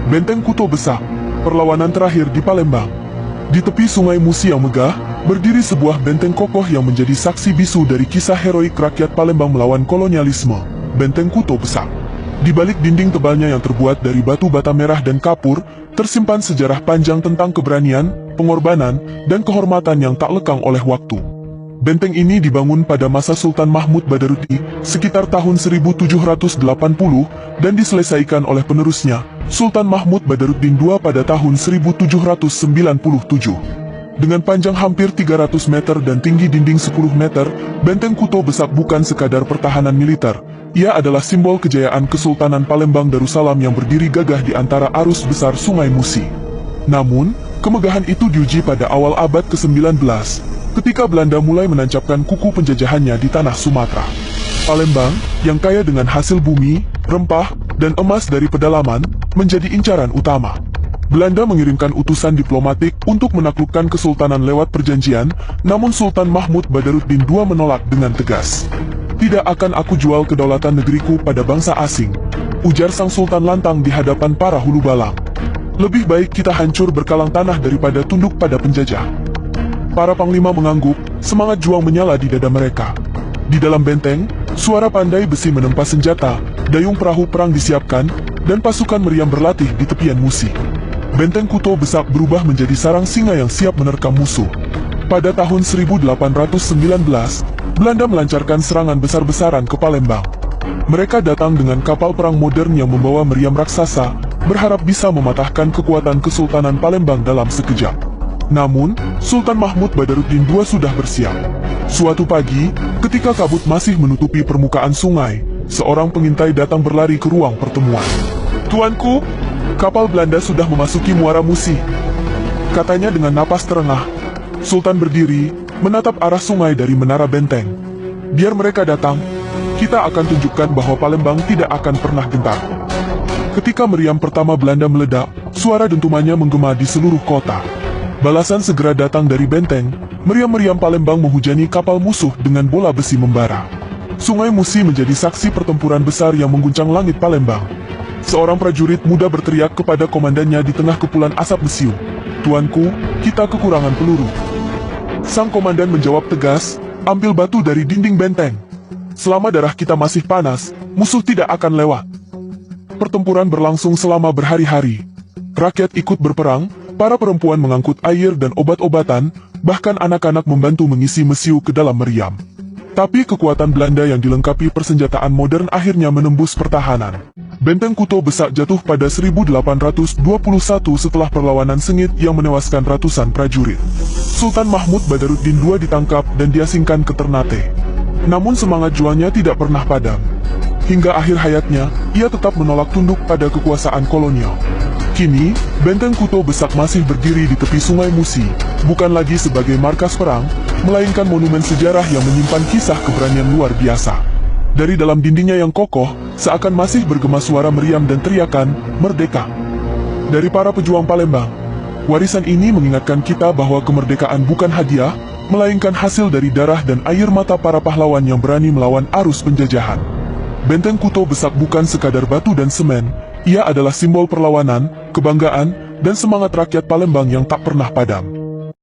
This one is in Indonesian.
Benteng Kuto Besak, perlawanan terakhir di Palembang. Di tepi Sungai Musi yang megah, berdiri sebuah benteng kokoh yang menjadi saksi bisu dari kisah heroik rakyat Palembang melawan kolonialisme, Benteng Kuto Besak. Di balik dinding tebalnya yang terbuat dari batu bata merah dan kapur, tersimpan sejarah panjang tentang keberanian, pengorbanan, dan kehormatan yang tak lekang oleh waktu. Benteng ini dibangun pada masa Sultan Mahmud Badaruddi sekitar tahun 1780 dan diselesaikan oleh penerusnya, Sultan Mahmud Badaruddin II pada tahun 1797. Dengan panjang hampir 300 meter dan tinggi dinding 10 meter, Benteng Kuto Besak bukan sekadar pertahanan militer. Ia adalah simbol kejayaan Kesultanan Palembang Darussalam yang berdiri gagah di antara arus besar Sungai Musi. Namun, kemegahan itu diuji pada awal abad ke-19, ketika Belanda mulai menancapkan kuku penjajahannya di tanah Sumatera. Palembang, yang kaya dengan hasil bumi, rempah, dan emas dari pedalaman, menjadi incaran utama. Belanda mengirimkan utusan diplomatik untuk menaklukkan kesultanan lewat perjanjian, namun Sultan Mahmud Badaruddin II menolak dengan tegas. "Tidak akan aku jual kedaulatan negeriku pada bangsa asing," ujar sang sultan lantang di hadapan para hulu balang. "Lebih baik kita hancur berkalang tanah daripada tunduk pada penjajah." Para panglima mengangguk, semangat juang menyala di dada mereka. Di dalam benteng, suara pandai besi menempa senjata, dayung perahu perang disiapkan, dan pasukan meriam berlatih di tepian Musi. Benteng Kuto Besak berubah menjadi sarang singa yang siap menerkam musuh. Pada tahun 1819, Belanda melancarkan serangan besar-besaran ke Palembang. Mereka datang dengan kapal perang modern yang membawa meriam raksasa, berharap bisa mematahkan kekuatan Kesultanan Palembang dalam sekejap. Namun, Sultan Mahmud Badaruddin II sudah bersiap. Suatu pagi, ketika kabut masih menutupi permukaan sungai, seorang pengintai datang berlari ke ruang pertemuan. "Tuanku, kapal Belanda sudah memasuki muara Musi," katanya dengan napas terengah. Sultan berdiri, menatap arah sungai dari menara benteng. "Biar mereka datang, kita akan tunjukkan bahwa Palembang tidak akan pernah gentar." Ketika meriam pertama Belanda meledak, suara dentumannya menggema di seluruh kota. Balasan segera datang dari benteng, meriam-meriam Palembang menghujani kapal musuh dengan bola besi membara. Sungai Musi menjadi saksi pertempuran besar yang mengguncang langit Palembang. Seorang prajurit muda berteriak kepada komandannya di tengah kepulan asap mesiu, "Tuanku, kita kekurangan peluru." Sang komandan menjawab tegas, "Ambil batu dari dinding benteng. Selama darah kita masih panas, musuh tidak akan lewat." Pertempuran berlangsung selama berhari-hari. Rakyat ikut berperang, para perempuan mengangkut air dan obat-obatan, bahkan anak-anak membantu mengisi mesiu ke dalam meriam. Tapi kekuatan Belanda yang dilengkapi persenjataan modern akhirnya menembus pertahanan. Benteng Kuto Besak jatuh pada 1821 setelah perlawanan sengit yang menewaskan ratusan prajurit. Sultan Mahmud Badaruddin II ditangkap dan diasingkan ke Ternate. Namun semangat juangnya tidak pernah padam. Hingga akhir hayatnya, ia tetap menolak tunduk pada kekuasaan kolonial. Kini, Benteng Kuto Besak masih berdiri di tepi Sungai Musi, bukan lagi sebagai markas perang, melainkan monumen sejarah yang menyimpan kisah keberanian luar biasa. Dari dalam dindingnya yang kokoh, seakan masih bergema suara meriam dan teriakan, "Merdeka!" Dari para pejuang Palembang, warisan ini mengingatkan kita bahwa kemerdekaan bukan hadiah, melainkan hasil dari darah dan air mata para pahlawan yang berani melawan arus penjajahan. Benteng Kuto Besak bukan sekadar batu dan semen, ia adalah simbol perlawanan, kebanggaan, dan semangat rakyat Palembang yang tak pernah padam.